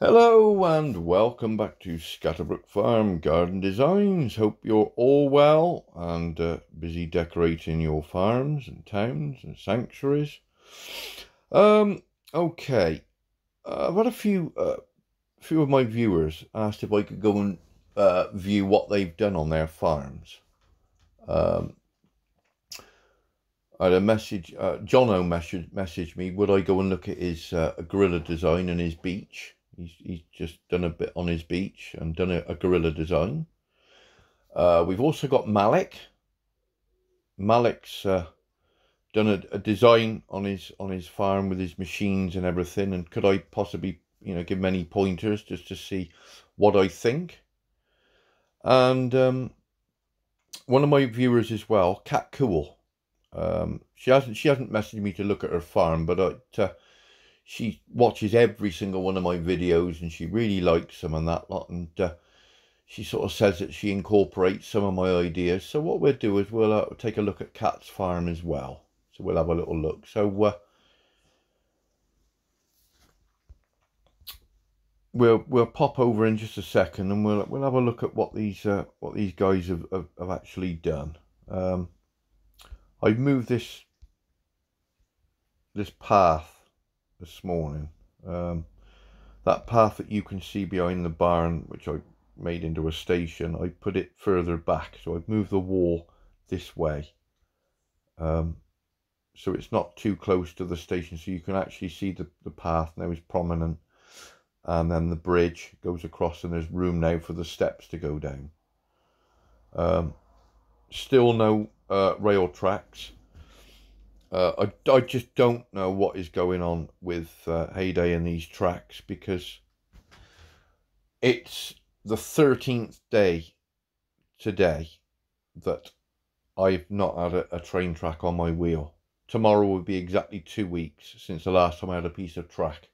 Hello and welcome back to Scatterbrook Farm Garden Designs. Hope you're all well and busy decorating your farms and towns and sanctuaries. Okay. I've had a few of my viewers asked if I could go and view what they've done on their farms. Um, I had a message. Jono messaged me. Would I go and look at his gorilla design and his beach? He's just done a bit on his beach and done a gorilla design. We've also got Malik. Malik's done a design on his farm with his machines and everything. And could I possibly, give him any pointers just to see what I think? And one of my viewers as well, Cat Cool. She hasn't messaged me to look at her farm, but she watches every single one of my videos and she really likes them and that lot. And she sort of says that she incorporates some of my ideas. So what we'll do is we'll take a look at Kat's farm as well. So we'll have a little look. So we'll pop over in just a second and we'll have a look at what these guys have actually done. I've moved this path this morning. That path that you can see behind the barn, which I made into a station, I put it further back. So I've moved the wall this way. So it's not too close to the station. So you can actually see the path now is prominent. And then the bridge goes across and there's room now for the steps to go down. Still no rail tracks. I just don't know what is going on with Heyday and these tracks, because it's the 13th day today that I've not had a train track on my wheel. Tomorrow will be exactly 2 weeks since the last time I had a piece of track.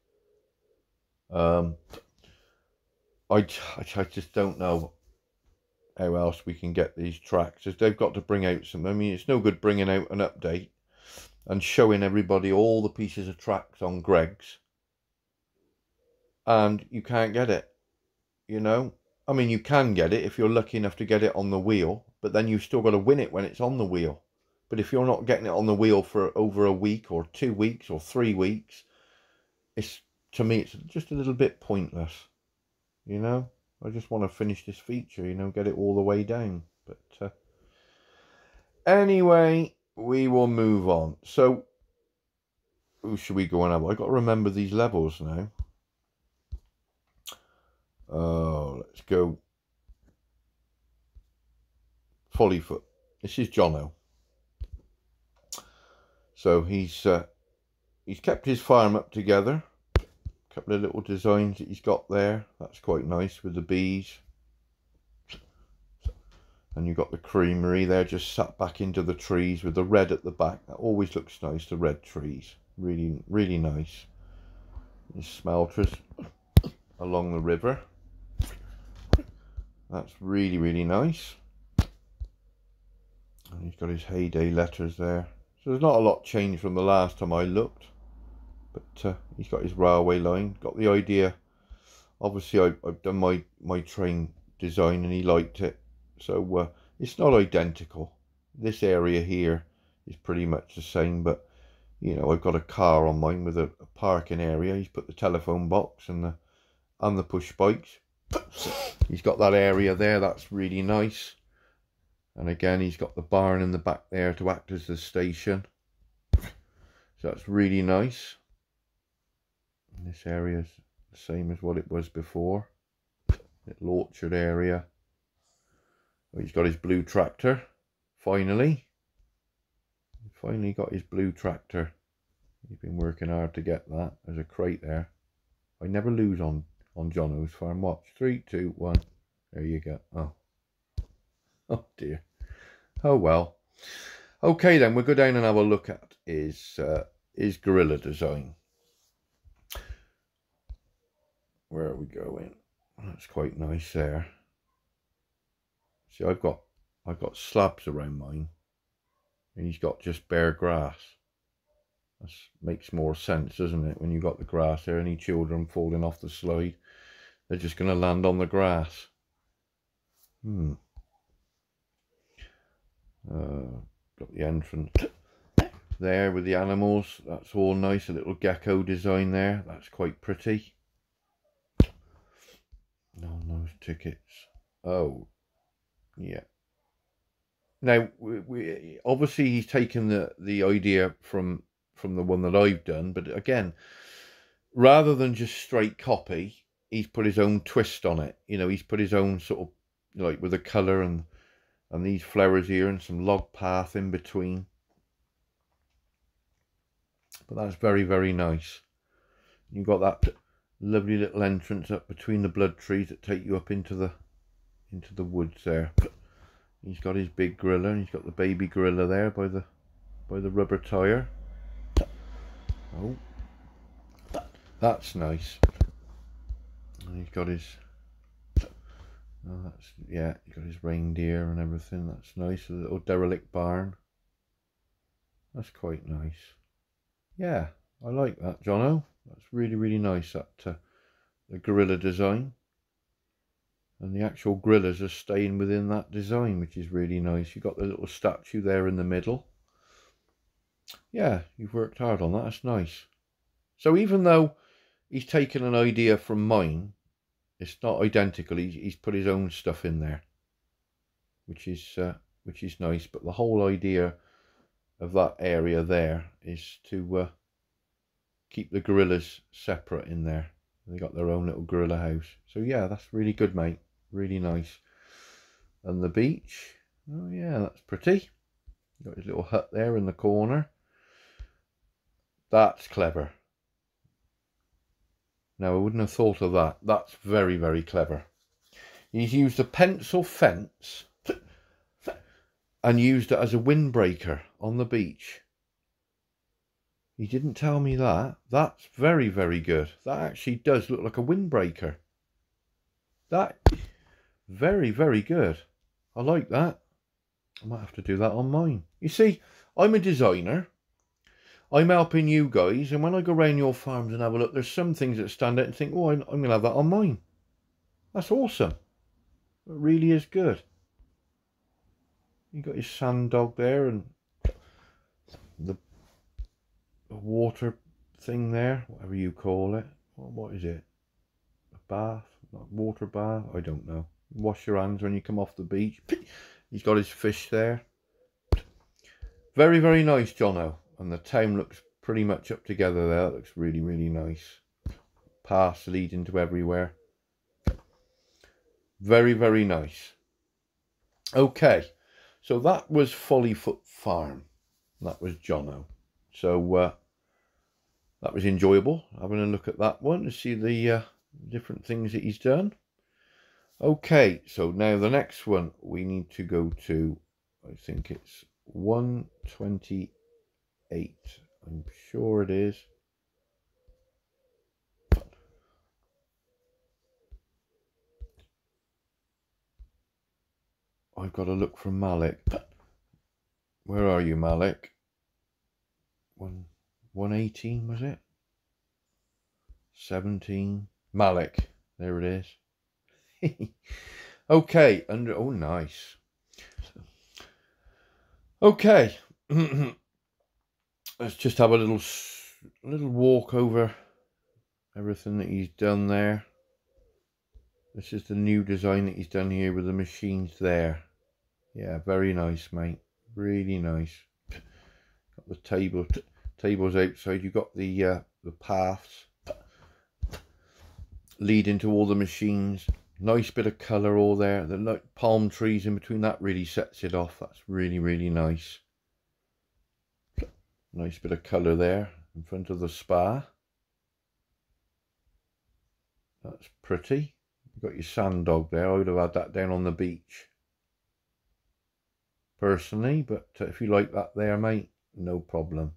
I just don't know how else we can get these tracks, as they've got to bring out some. I mean, it's no good bringing out an update and showing everybody all the pieces of tracks on Greg's and you can't get it, I mean, you can get it if you're lucky enough to get it on the wheel, but then you've still got to win it when it's on the wheel. But if you're not getting it on the wheel for over a week or 2 weeks or 3 weeks, to me it's just a little bit pointless. I just want to finish this feature, get it all the way down. But anyway, we will move on. So who should we go on? I've got to remember these levels now. Let's go Follyfoot. This is Jono. So he's kept his farm up together. A couple of little designs that he's got there. That's quite nice with the bees. And you've got the creamery there just sat back into the trees with the red at the back. That always looks nice, the red trees. Really, really nice. His smelters along the river. That's really, really nice. And he's got his Heyday letters there. So there's not a lot changed from the last time I looked. But he's got his railway line. Got the idea. Obviously, I've done my train design and he liked it. So it's not identical. This area here is pretty much the same. But, I've got a car on mine with a parking area. He's put the telephone box and the push bikes. He's got that area there. That's really nice. And again, he's got the barn in the back there to act as the station. So that's really nice. And this area is the same as what it was before. Little orchard area. Oh, he's got his blue tractor. Finally. He finally got his blue tractor. He's been working hard to get that. There's a crate there. I never lose on Jono's farm. Watch. 3, 2, 1. There you go. Oh dear. Oh well. Okay then, we'll go down and have a look at his gorilla design. Where are we going? That's quite nice there. See, I've got slabs around mine, and he's got just bare grass. That makes more sense, doesn't it? When you've got the grass there, any children falling off the slide. they're just going to land on the grass. Got the entrance there with the animals. That's all nice. A little gecko design there. That's quite pretty. No nose tickets. Oh, yeah. Now, we obviously he's taken the idea from the one that I've done, but again, rather than just straight copy, he's put his own twist on it. You know, he's put his own sort of, like, with the colour and these flowers here and some log path in between. But that's very, very nice. You've got that lovely little entrance up between the blood trees that take you up into the woods there. He's got his big gorilla, and he's got the baby gorilla there by the rubber tire. Oh, that's nice. And he's got his, oh, that's, yeah, he's got his reindeer and everything. That's nice. A little derelict barn. That's quite nice. Yeah, I like that, Jono. That's really, really nice. That the gorilla design. And the actual gorillas are staying within that design, which is really nice. You've got the little statue there in the middle. Yeah, you've worked hard on that. That's nice. So even though he's taken an idea from mine, it's not identical. He's put his own stuff in there, which is nice. But the whole idea of that area there is to keep the gorillas separate in there. They got their own little gorilla house. So yeah, that's really good, mate. Really nice. And the beach, oh yeah, that's pretty. Got his little hut there in the corner. That's clever. Now, I wouldn't have thought of that. That's very, very clever. He's used a pencil fence and used it as a windbreaker on the beach. He didn't tell me that. That's very, very good. That actually does look like a windbreaker. That, very, very good. I like that. I might have to do that on mine. You see, I'm a designer. I'm helping you guys, and when I go around your farms and have a look, there's some things that stand out and think, oh, I'm going to have that on mine. That's awesome. It really is good. You got your sand dog there and the water thing there, whatever you call it. What is it? A bath? Not water bath? I don't know. Wash your hands when you come off the beach. He's got his fish there. Very, very nice, Jono. And the town looks pretty much up together there. It looks really, really nice. Paths leading to everywhere. Very, very nice. Okay, so that was Follyfoot Farm. That was Jono. So that was enjoyable, having a look at that one to see the different things that he's done. Okay, so now the next one we need to go to, I think it's 128. I'm sure it is. I've got to look for Malik. Where are you, Malik? 118 was it? 17. Malik. There it is. Okay. Under. Oh, nice. Okay. Let's just have a little walk over everything that he's done there. This is the new design that he's done here with the machines there. Yeah, very nice, mate. Really nice. Got the tables outside. You've got the paths leading to all the machines. Nice bit of colour all there. The like palm trees in between, that really sets it off. That's really, really nice. Nice bit of colour there in front of the spa. That's pretty. You've got your sand dog there. I would have had that down on the beach personally, but if you like that there, mate, no problem.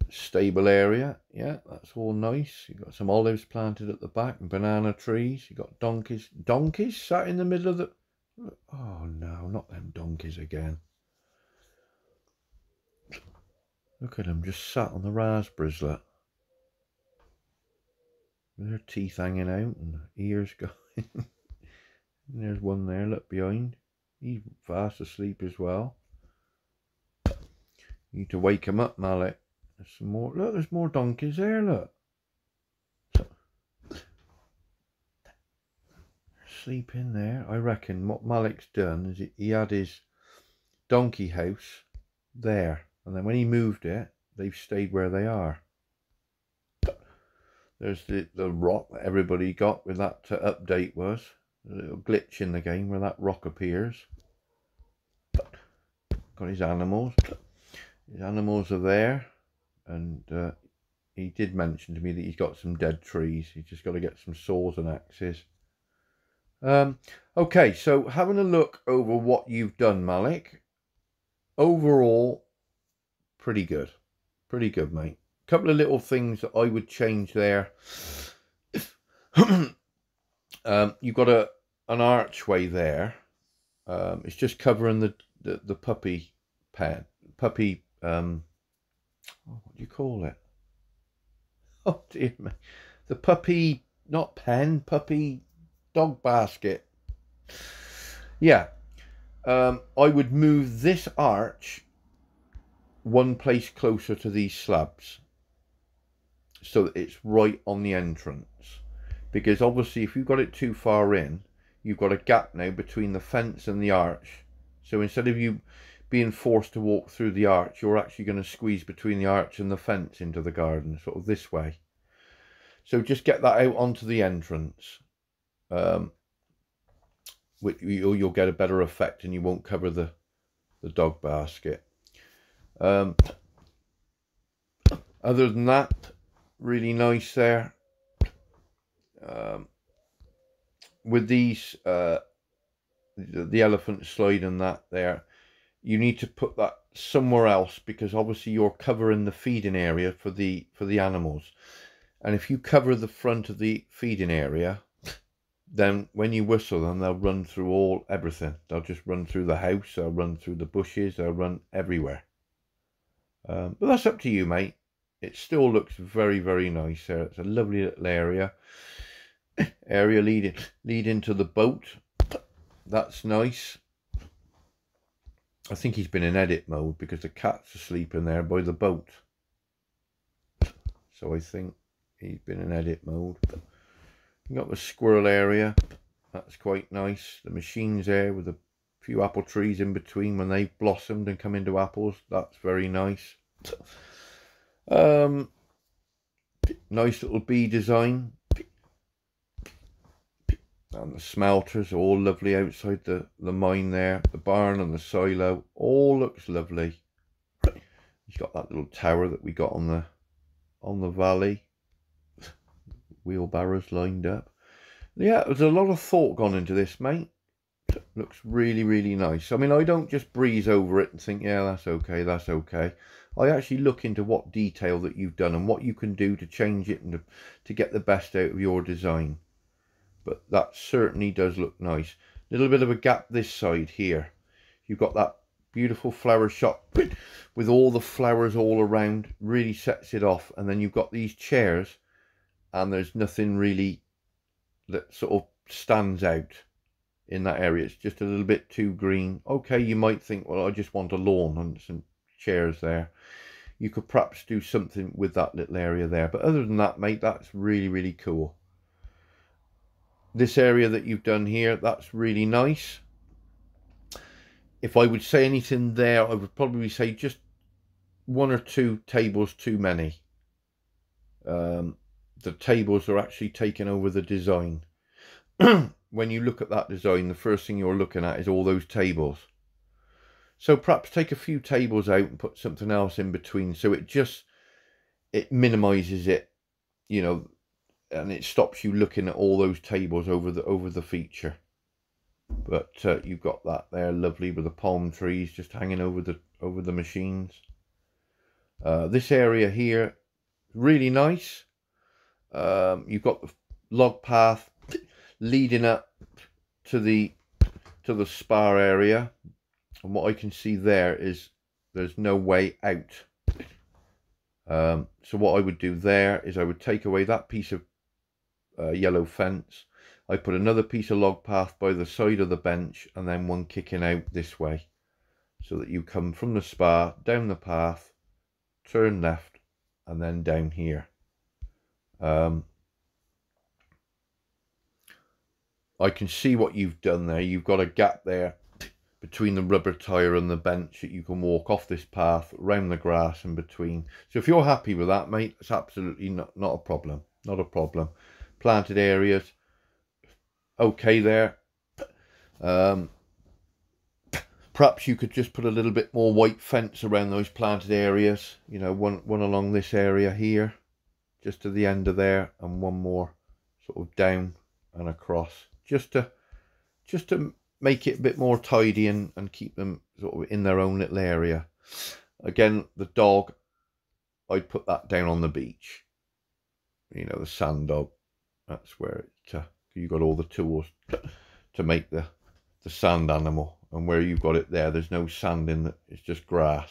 Stable area, yeah, that's all nice. You've got some olives planted at the back and banana trees. You've got donkeys sat in the middle of the... Oh no, not them donkeys again. Look at them just sat on the raspberries, look. with her teeth hanging out and ears going. And there's one there, look behind. He's fast asleep as well. You need to wake him up, Malik. There's some more. Look, there's more donkeys there, look. Sleep in there. I reckon what Malik's done is he had his donkey house there, and then when he moved it, they've stayed where they are. There's the rock that everybody got with that update was. A little glitch in the game where that rock appears. Got his animals. His animals are there, and he did mention to me that he's got some dead trees. He's just got to get some saws and axes. Okay, so having a look over what you've done, Malik. Overall, pretty good. Pretty good, mate. A couple of little things that I would change there. You've got an archway there. It's just covering the puppy pen. Puppy, what do you call it? Oh dear me. The puppy, not pen, puppy dog basket. Yeah. I would move this arch one place closer to these slabs so that it's right on the entrance, because obviously if you've got it too far in, you've got a gap now between the fence and the arch. So instead of you being forced to walk through the arch, you're actually going to squeeze between the arch and the fence into the garden, sort of this way. So just get that out onto the entrance. You'll get a better effect and you won't cover the dog basket. Other than that, really nice there. With these, the elephant slide and that there, you need to put that somewhere else, because obviously you're covering the feeding area for the animals. And if you cover the front of the feeding area, then when you whistle them, they'll run through everything. They'll just run through the house, they'll run through the bushes, they'll run everywhere. But that's up to you, mate. It still looks very, very nice there. It's a lovely little area. Leading to the boat. That's nice. I think he's been in edit mode because the cat's asleep in there by the boat. So I think he's been in edit mode. You got the squirrel area. That's quite nice. The machine's there with a few apple trees in between when they've blossomed and come into apples. That's very nice. Nice little bee design. And the smelters are all lovely outside the mine there. The barn and the silo all looks lovely. He's got that little tower that we got on the valley. Wheelbarrows lined up. Yeah, there's a lot of thought gone into this, mate. Looks really, really nice. I mean, I don't just breeze over it and think, yeah, that's okay, that's okay. I actually look into what detail that you've done and what you can do to change it and to get the best out of your design. But that certainly does look nice. A little bit of a gap this side here. You've got that beautiful flower shop with all the flowers all around. Really sets it off. And then you've got these chairs and there's nothing really that sort of stands out in that area. It's just a little bit too green. Okay, you might think, well, I just want a lawn and some chairs there. You could perhaps do something with that little area there. But other than that, mate, that's really, really cool. This area that you've done here, that's really nice. If I would say anything there, I would probably say just one or two tables too many. The tables are actually taking over the design. When you look at that design, the first thing you're looking at is all those tables. So perhaps take a few tables out and put something else in between, so it minimizes it, you know, and it stops you looking at all those tables over the feature. But you've got that there, lovely, with the palm trees just hanging over the machines. This area here, really nice. You've got the log path leading up to the spa area, and what I can see there is there's no way out. So what I would do there is I would take away that piece of yellow fence. I put another piece of log path by the side of the bench, and then one kicking out this way, so that you come from the spa, down the path, turn left, and then down here. I can see what you've done there. You've got a gap there between the rubber tyre and the bench that you can walk off this path, round the grass in between. So if you're happy with that, mate, it's absolutely not a problem. Not a problem. Planted areas, okay there. Perhaps you could just put a little bit more white fence around those planted areas. You know, one along this area here, just to the end of there, and one more sort of down and across, just to make it a bit more tidy and keep them sort of in their own little area. Again, the dog, I'd put that down on the beach. You know, the sand dog, that's where it, you got all the tools to make the sand animal. And where you've got it there, there's no sand in it, it's just grass.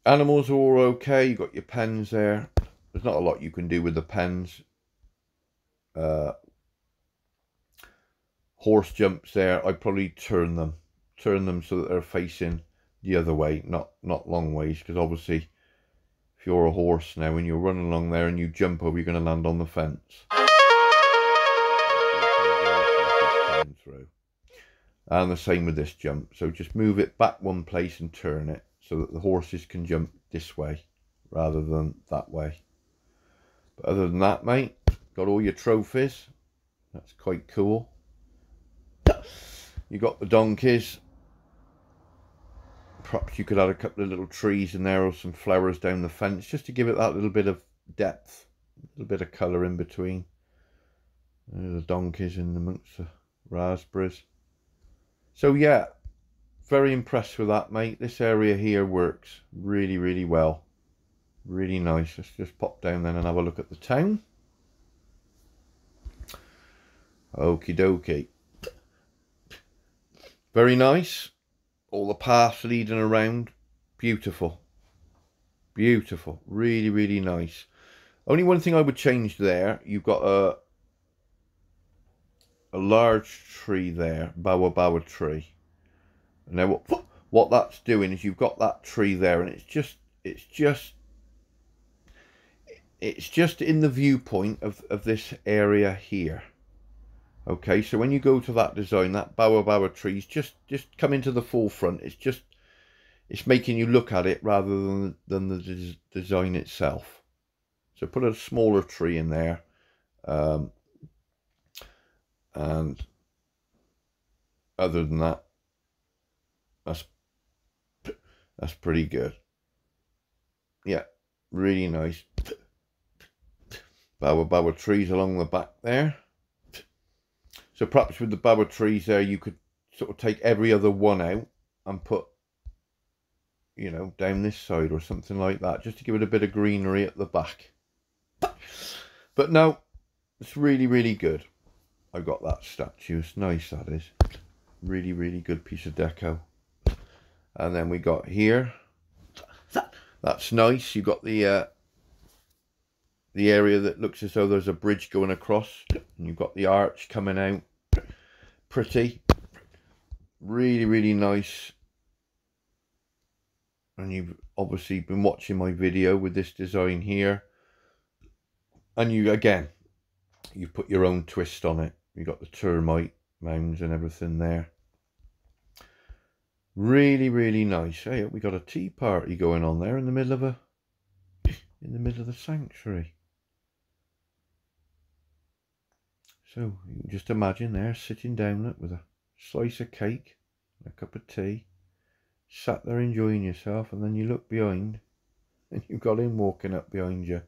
Animals are all okay. You've got your pens there. There's not a lot you can do with the pens. Horse jumps there, I'd probably turn them so that they're facing the other way, not long ways, because obviously if you're a horse now and you're running along there and you jump over, you're going to land on the fence. Through. And the same with this jump, so just move it back one place and turn it so that the horses can jump this way rather than that way. But other than that, mate, got all your trophies. That's quite cool. You got the donkeys. Perhaps you could add a couple of little trees in there or some flowers down the fence just to give it that little bit of depth, a little bit of colour in between. The donkeys in amongst the raspberries. So yeah, very impressed with that, mate. This area here works really, really well. Really nice. Let's just pop down then and have a look at the town. Okie dokie. Very nice. All the paths leading around. Beautiful. Beautiful. Really, really nice. Only one thing I would change there. You've got a large tree there. Bawa tree. Now what that's doing is you've got that tree there and it's just in the viewpoint of this area here. Okay, so when you go to that design, that bawa trees just come into the forefront. It's making you look at it rather than the design itself. So put a smaller tree in there, and other than that, that's pretty good. Yeah, really nice. Bawa trees along the back there. So perhaps with the bawa trees there, you could sort of take every other one out and put, you know, down this side or something like that, just to give it a bit of greenery at the back. But no, it's really, really good. I got that statue. It's nice, that is. Really, really good piece of deco. And then we got here. That's nice. You got the area that looks as though there's a bridge going across, and you've got the arch coming out. Pretty. Really, really nice. And you've obviously been watching my video with this design here. And you've put your own twist on it. You got the termite mounds and everything there. Really, really nice. Hey, we got a tea party going on there in the middle of the sanctuary. So you can just imagine there, sitting down with a slice of cake, and a cup of tea, sat there enjoying yourself, and then you look behind, and you've got him walking up behind you.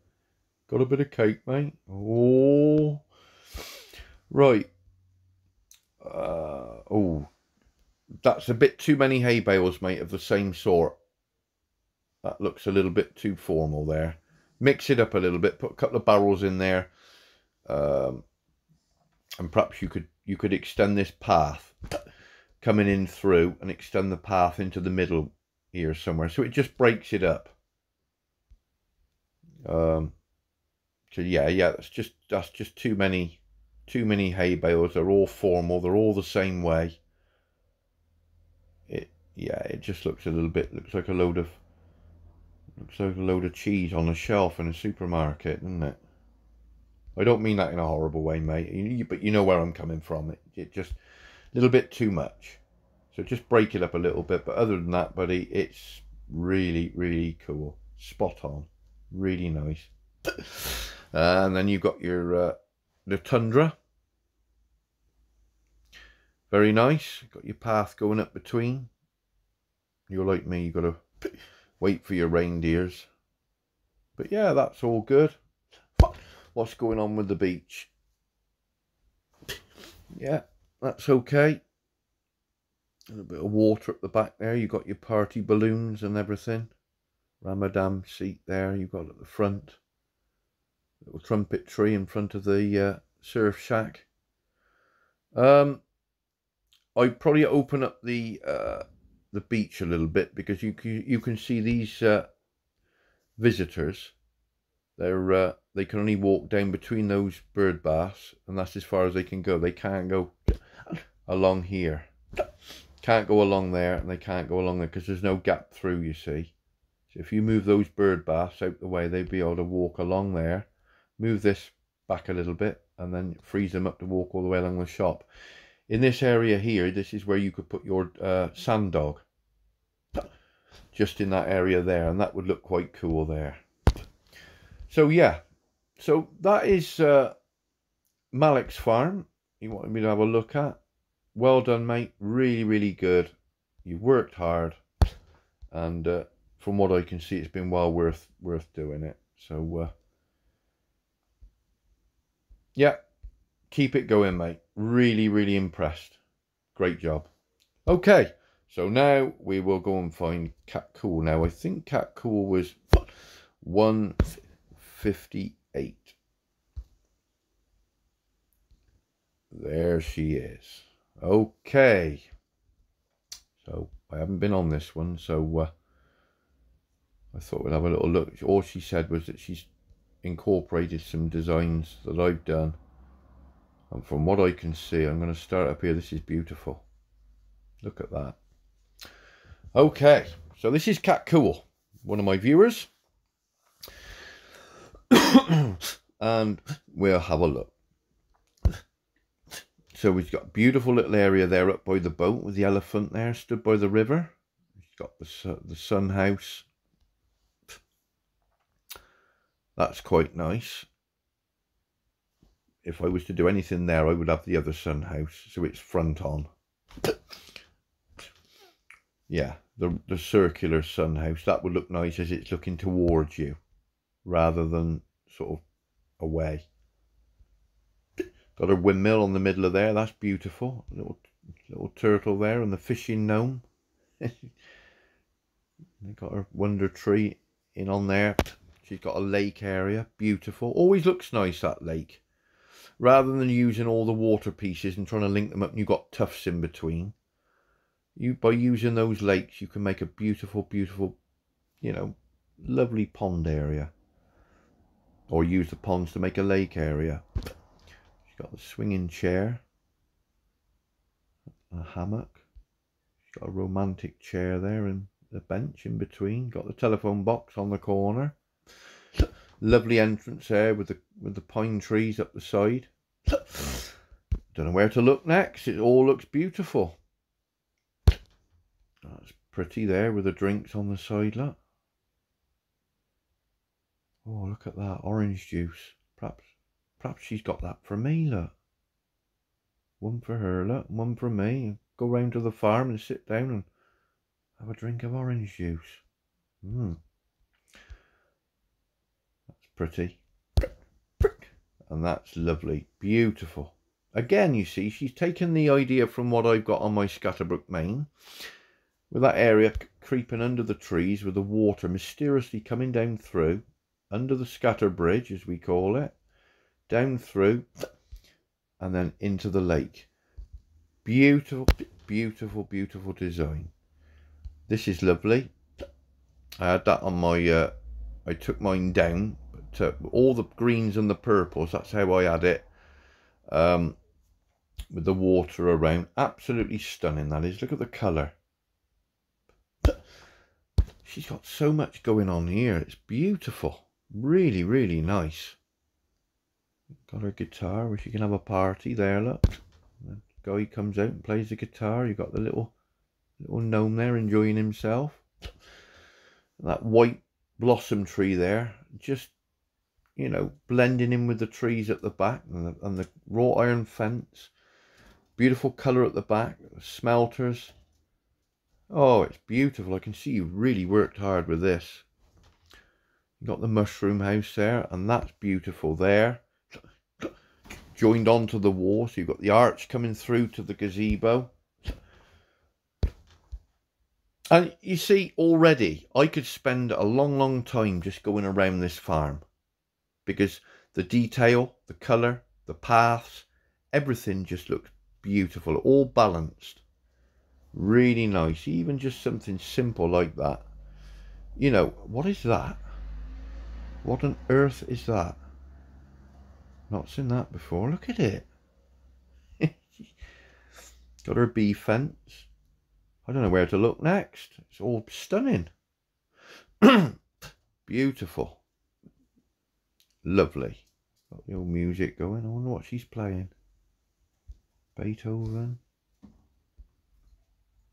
Got a bit of cake, mate? Oh, right. Oh, that's a bit too many hay bales, mate, of the same sort. That looks a little bit too formal there. Mix it up a little bit. Put a couple of barrels in there. And perhaps you could extend this path coming in through and extend the path into the middle here somewhere, so it just breaks it up. So yeah, that's just too many hay bales. They're all formal. They're all the same way. It just looks looks like a load of cheese on a shelf in a supermarket, doesn't it? I don't mean that in a horrible way, mate. But you know where I'm coming from. It just a little bit too much. So just break it up a little bit. But other than that, buddy, it's really, really cool. Spot on. Really nice. And then you've got your the Tundra. Very nice. Got your path going up between. You're like me, you've got to wait for your reindeers. But yeah, that's all good. What's going on with the beach? Yeah, that's okay. A little bit of water at the back there. You've got your party balloons and everything. Ramadan seat there you've got at the front. Little trumpet tree in front of the surf shack. I'd probably open up the beach a little bit, because you can see these visitors. They can only walk down between those bird baths, and that's as far as they can go. They can't go along here. Can't go along there, and they can't go along there because there's no gap through, you see. So if you move those bird baths out the way, they'd be able to walk along there. Move this back a little bit, and then freeze them up to walk all the way along the shop. In this area here, this is where you could put your sand dog. Just in that area there, and that would look quite cool there. So yeah, so that is Malik's farm. He wanted me to have a look at. Well done, mate. Really, really good. You've worked hard, and from what I can see, it's been well worth doing it. So yeah, keep it going, mate. Really, really impressed. Great job. Okay, so now we will go and find Cat Cool. Now I think Cat Cool was 158. There she is. Okay. So I haven't been on this one, so I thought we'd have a little look. All she said was that she's incorporated some designs that I've done. And from what I can see, I'm going to start up here. This is beautiful. Look at that. Okay, so this is Cat Cool, one of my viewers. And we'll have a look. So we've got a beautiful little area there up by the boat with the elephant there, stood by the river. We've got the sun house. That's quite nice. If I was to do anything there, I would have the other sun house, so it's front on. Yeah, the circular sun house, that would look nice as it's looking towards you, rather than sort of away. Got a windmill on the middle of there, that's beautiful. Little turtle there, and the fishing gnome. They got her wonder tree in on there. She's got a lake area, beautiful. Always looks nice, that lake. Rather than using all the water pieces and trying to link them up and you've got tufts in between. By using those lakes, you can make a beautiful, beautiful, you know, lovely pond area. Or use the ponds to make a lake area. She's got the swinging chair. A hammock. She's got a romantic chair there and the bench in between. Got the telephone box on the corner. Lovely entrance there with the pine trees up the side. Don't know where to look next. It all looks beautiful. That's pretty there with the drinks on the side, look. Oh, look at that, orange juice. Perhaps she's got that for me, look. One for her, look, one for me. Go round to the farm and sit down and have a drink of orange juice. That's pretty. And that's lovely, beautiful. Again, you see, she's taken the idea from what I've got on my Scatterbrook main, with that area creeping under the trees with the water mysteriously coming down through, under the scatter bridge, as we call it, down through, and then into the lake. Beautiful, beautiful, beautiful design. This is lovely. I had that on my, I took mine down, but all the greens and the purples, that's how I had it, with the water around. Absolutely stunning, that is. Look at the colour. She's got so much going on here. It's beautiful. Really, really nice. Got her guitar where she can have a party there, look. The guy comes out and plays the guitar. You've got the little gnome there enjoying himself. And that white blossom tree there, just, you know, blending in with the trees at the back, and the wrought iron fence. Beautiful colour at the back, smelters. Oh, it's beautiful. I can see you really worked hard with this. You got the mushroom house there, and that's beautiful there. Joined onto the wall, so you've got the arch coming through to the gazebo. And you see, already, I could spend a long, long time just going around this farm. Because the detail, the colour, the paths, everything just looks beautiful, all balanced. Really nice. Even just something simple like that. You know, what is that? What on earth is that? Not seen that before. Look at it. Got her bee fence. I don't know where to look next. It's all stunning. Beautiful. Lovely. Got the old music going. I wonder what she's playing. Beethoven.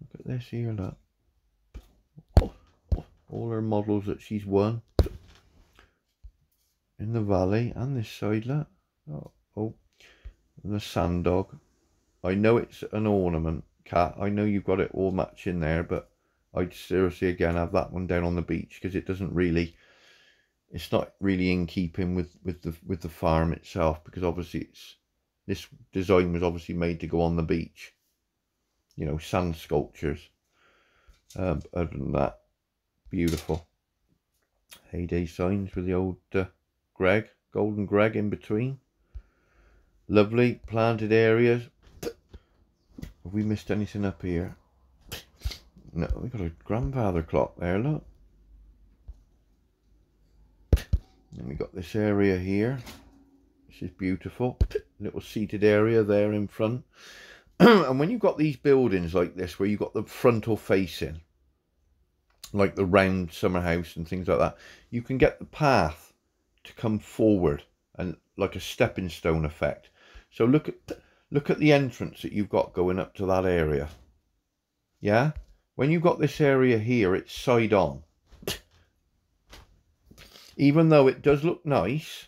Look at this here, look. All her models that she's won. In the valley and this side, look. Oh. And the sand dog. I know it's an ornament cat. I know you've got it all matching there, but I'd seriously again have that one down on the beach, because it doesn't really, it's not really in keeping with the farm itself, because obviously this design was obviously made to go on the beach. You know, sand sculptures. Other than that, beautiful. Heyday signs with the old Greg, golden Greg in between. Lovely planted areas. Have we missed anything up here? No, we've got a grandfather clock there, look. Then we got this area here. This is beautiful. Little seated area there in front. And when you've got these buildings like this, where you've got the frontal facing, like the round summer house and things like that, you can get the path to come forward, and like a stepping stone effect. So look at the entrance that you've got going up to that area. Yeah? When you've got this area here, it's side on. Even though it does look nice,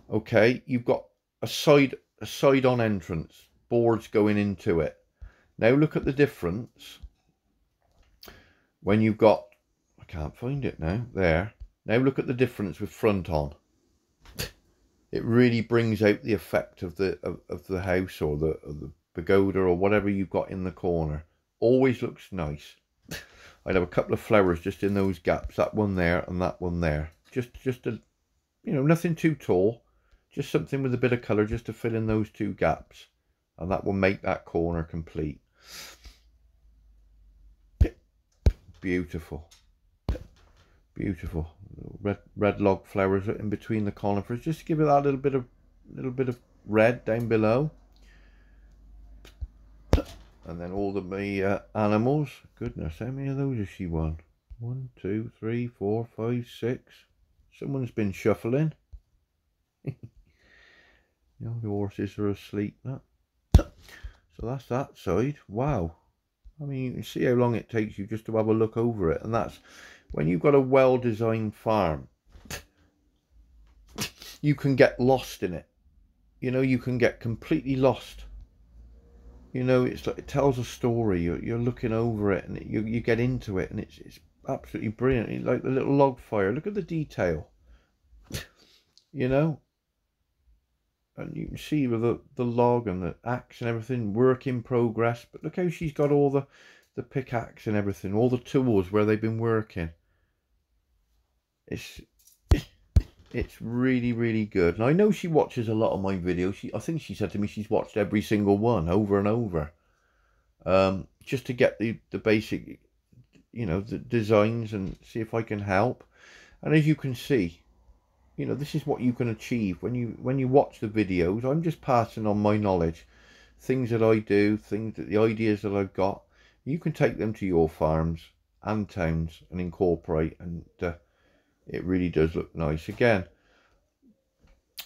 okay, you've got a side on entrance, boards going into it. Now look at the difference when you've got, I can't find it now, there. Now look at the difference with front on. It really brings out the effect of the house, or the pagoda, or whatever you've got in the corner. Always looks nice. I'd have a couple of flowers just in those gaps, that one there and that one there. Just a, you know, nothing too tall, just something with a bit of colour just to fill in those two gaps, and that will make that corner complete. Beautiful. Beautiful. Red log flowers in between the conifers, just to give it that little bit of red down below. And then all the animals. Goodness, how many of those has she won? 1, 2, 3, 4, 5, 6. Someone's been shuffling. You know, the horses are asleep. That. So that's that side. Wow. I mean, you can see how long it takes you just to have a look over it. And that's when you've got a well-designed farm. You can get lost in it. You know, you can get completely lost. You know, it's like, it tells a story. You're looking over it, and you get into it, and it's absolutely brilliant. It's like the little log fire. Look at the detail. You know, and you can see with the log and the axe and everything, work in progress. But look how she's got all the pickaxe and everything, all the tools where they've been working. It's really, really good. And I know she watches a lot of my videos. I think she said to me she's watched every single one over and over. Just to get the basic, you know, the designs, and see if I can help. And as you can see, you know, this is what you can achieve when you watch the videos. I'm just passing on my knowledge, things that I do, the ideas that I've got. You can take them to your farms and towns and incorporate, and it really does look nice. Again,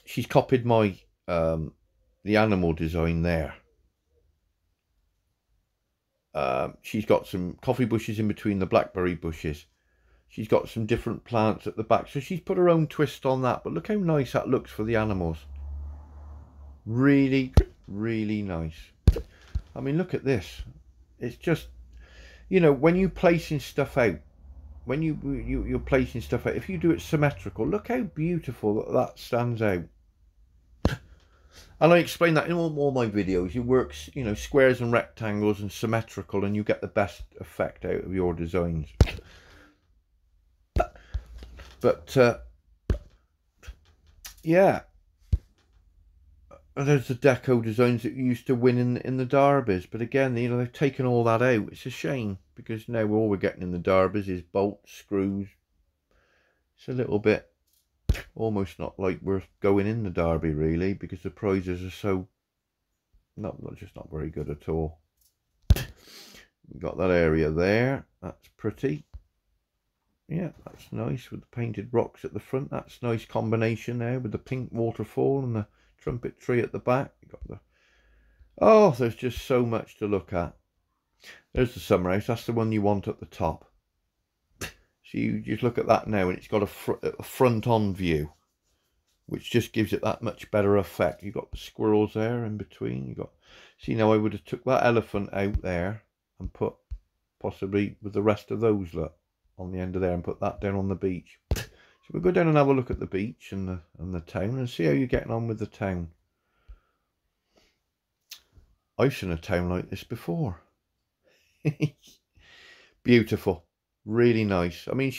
she's copied my the animal design there. She's got some coffee bushes in between the blackberry bushes. She's got some different plants at the back, so she's put her own twist on that. But look how nice that looks for the animals. Really, really nice. I mean, look at this. It's just, you know, when you're placing stuff out, when you're placing stuff out, if you do it symmetrical, look how beautiful that stands out. And I explain that in all my videos. You work, you know, squares and rectangles and symmetrical, and you get the best effect out of your designs. But yeah, there's the deco designs that you used to win in the derbies. But again, you know, they've taken all that out. It's a shame, because now all we're getting in the derbies is bolts, screws. It's a little bit almost not like we're going in the derby, really, because the prizes are so just not very good at all. We've got that area there. That's pretty. Yeah, that's nice with the painted rocks at the front. That's a nice combination there with the pink waterfall and the trumpet tree at the back. You got the, oh, there's just so much to look at. There's the summer house. That's the one you want at the top. So you just look at that now, and it's got a front-on view, which just gives it that much better effect. You've got the squirrels there in between. You got, see, now I would have took that elephant out there and put possibly with the rest of those, look, on the end of there, and put that down on the beach. So we'll go down and have a look at the beach and the town, and see how you're getting on with the town. I've seen a town like this before. Beautiful. Really nice. I mean,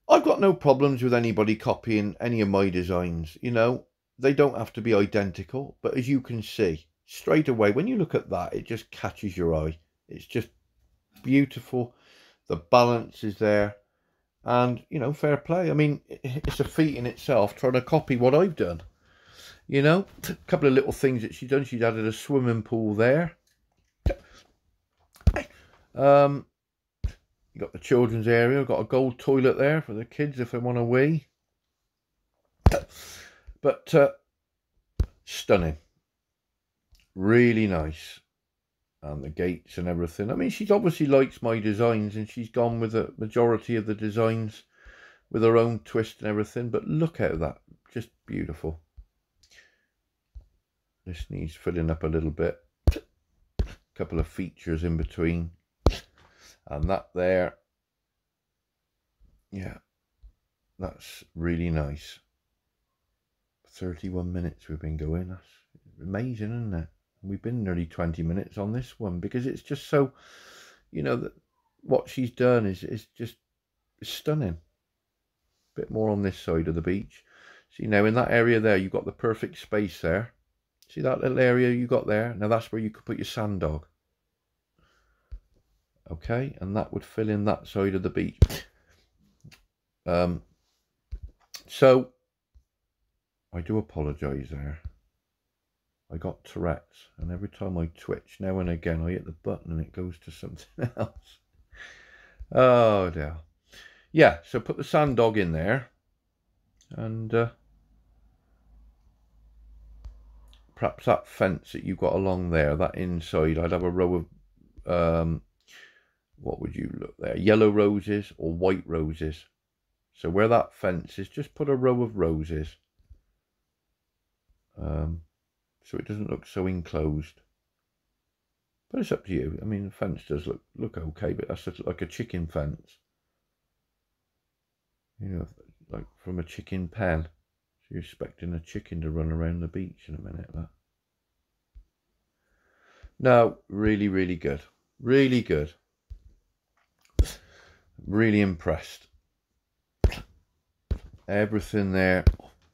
I've got no problems with anybody copying any of my designs. You know, they don't have to be identical, but as you can see straight away, when you look at that, it just catches your eye. It's just beautiful. The balance is there, and, you know, fair play. I mean, it's a feat in itself trying to copy what I've done. You know, a couple of little things that she's done. She's added a swimming pool there. You got the children's area, got a gold toilet there for the kids if they want to wee. But stunning. Really nice. And the gates and everything. I mean, she obviously likes my designs, and she's gone with the majority of the designs with her own twist and everything. But look at that. Just beautiful. This needs filling up a little bit. A couple of features in between. And that there, yeah, that's really nice. 31 minutes we've been going. That's amazing, isn't it? We've been nearly 20 minutes on this one, because it's just so, you know, that what she's done is just stunning. A bit more on this side of the beach. See, now in that area there, you've got the perfect space there. See that little area you got there? Now that's where you could put your sand dog. Okay, and that would fill in that side of the beach. So I do apologise there. I got Tourette's, and every time I twitch, now and again, I hit the button and it goes to something else. Oh dear. Yeah, so put the sand dog in there, and perhaps that fence that you've got along there, that inside, I'd have a row of what would you look there? Yellow roses or white roses. So where that fence is, just put a row of roses. So it doesn't look so enclosed. But it's up to you. I mean, the fence does look okay, but that's just like a chicken fence. You know, like from a chicken pen. So you're expecting a chicken to run around the beach in a minute. That. No, really, really good. Really good. Really impressed. Everything there,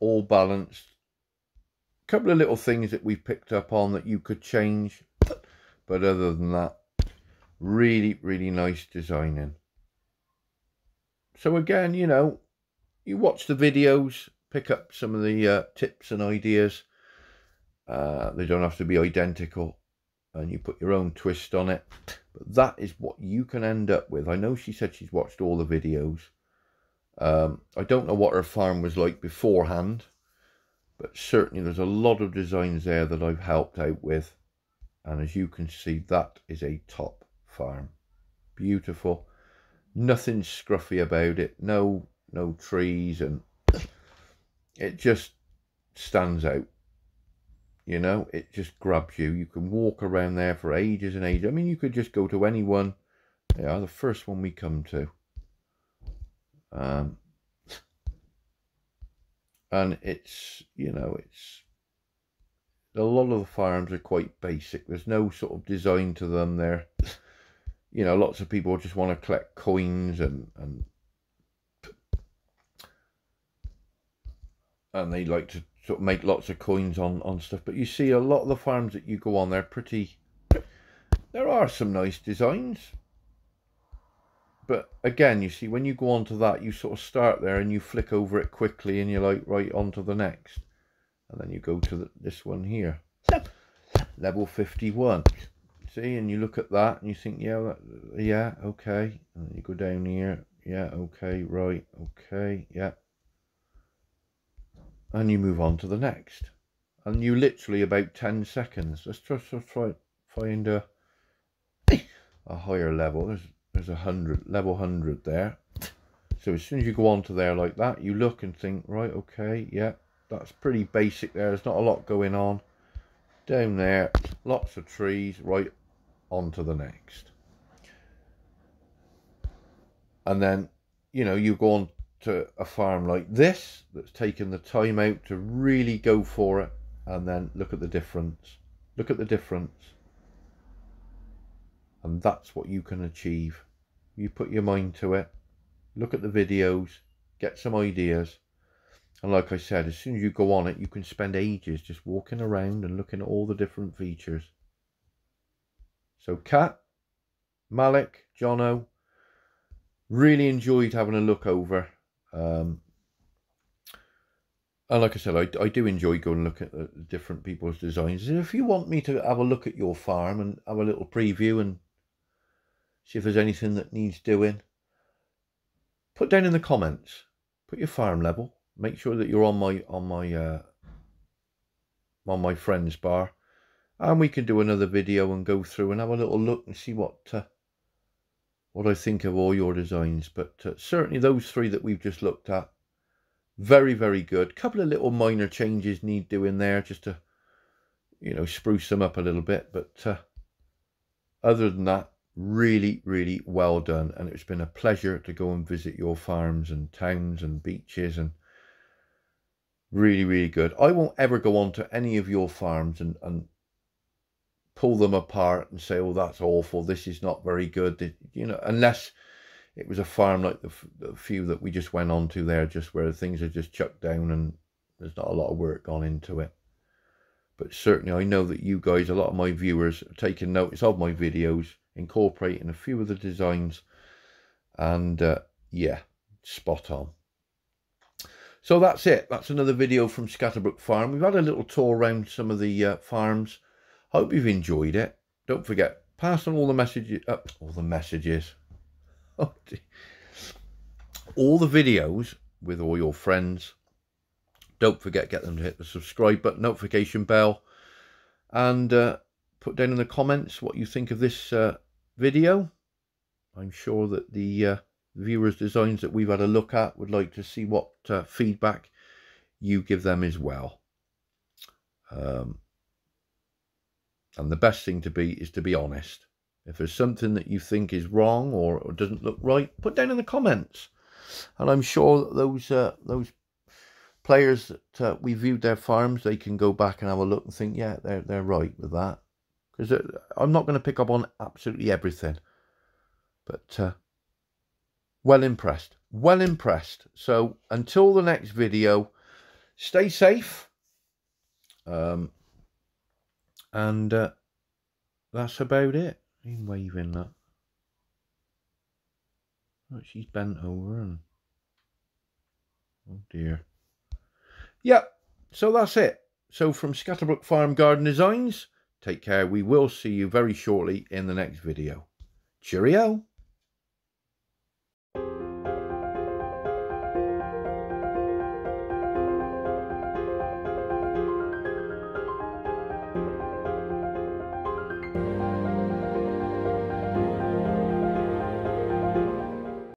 all balanced. A couple of little things that we picked up on that you could change, but other than that, really, really nice designing. So again, you know, you watch the videos, pick up some of the tips and ideas. They don't have to be identical, and you put your own twist on it. But that is what you can end up with. I know she said she's watched all the videos. I don't know what her farm was like beforehand, but certainly there's a lot of designs there that I've helped out with. And as you can see, that is a top farm. Beautiful. Nothing scruffy about it. No trees, and it just stands out. You know, it just grabs you. You can walk around there for ages and ages. I mean, you could just go to any one. Yeah, the first one we come to. And it's, you know, it's, a lot of the farms are quite basic. There's no sort of design to them there. You know, lots of people just want to collect coins and they like to sort of make lots of coins on stuff. But you see a lot of the farms that you go on, they're pretty, there are some nice designs. But again, you see, when you go on to that, you sort of start there and you flick over it quickly and you're like, right, on to the next. And then you go to this one here. Level 51. See, and you look at that and you think, yeah, okay. And then you go down here. Yeah, okay, right, okay, yeah. And you move on to the next. And you literally about 10 seconds. Let's try find a higher level. There's 100, level 100 there. So as soon as you go on to there like that, you look and think, right, okay, yeah, that's pretty basic there. There's not a lot going on. Down there, lots of trees, right on to the next. And then, you know, you go on to a farm like this that's taken the time out to really go for it, and then look at the difference. Look at the difference. And that's what you can achieve. You put your mind to it, look at the videos, get some ideas. And like I said, as soon as you go on it, you can spend ages just walking around and looking at all the different features. So Kat, Malik, Jono, really enjoyed having a look over. And like I said, I do enjoy going and look at the different people's designs. And if you want me to have a look at your farm and have a little preview and see if there's anything that needs doing, put down in the comments. Put your farm level. Make sure that you're on my friends bar, and we can do another video and go through and have a little look and see what I think of all your designs. But certainly those three that we've just looked at, very, very good. Couple of little minor changes need doing there just to, you know, spruce them up a little bit. But other than that, really, really well done. And it's been a pleasure to go and visit your farms and towns and beaches, and really, really good. I won't ever go on to any of your farms and pull them apart and say, oh, that's awful, this is not very good, you know, unless it was a farm like the few that we just went on to there, just where things are just chucked down and there's not a lot of work gone into it. But certainly I know that you guys, a lot of my viewers, are taking notice of my videos, incorporating a few of the designs, and yeah, spot on. So that's it. That's another video from Scatterbrook Farm. We've had a little tour around some of the farms. Hope you've enjoyed it. Don't forget, pass on all the messages. Oh, all the videos with all your friends. Don't forget, get them to hit the subscribe button, notification bell, and put down in the comments what you think of this video. I'm sure that the viewers' designs that we've had a look at would like to see what feedback you give them as well. And the best thing to be is to be honest. If there's something that you think is wrong or doesn't look right, put down in the comments. And I'm sure that those players that we viewed their farms, they can go back and have a look and think, yeah, they're right with that. Because I'm not going to pick up on absolutely everything. But well impressed. Well impressed. So until the next video, stay safe. And that's about it. He's waving that. Oh, she's bent over and Oh dear. Yep, so that's it. So from Scatterbrook Farm Garden Designs, take care. We will see you very shortly in the next video. Cheerio.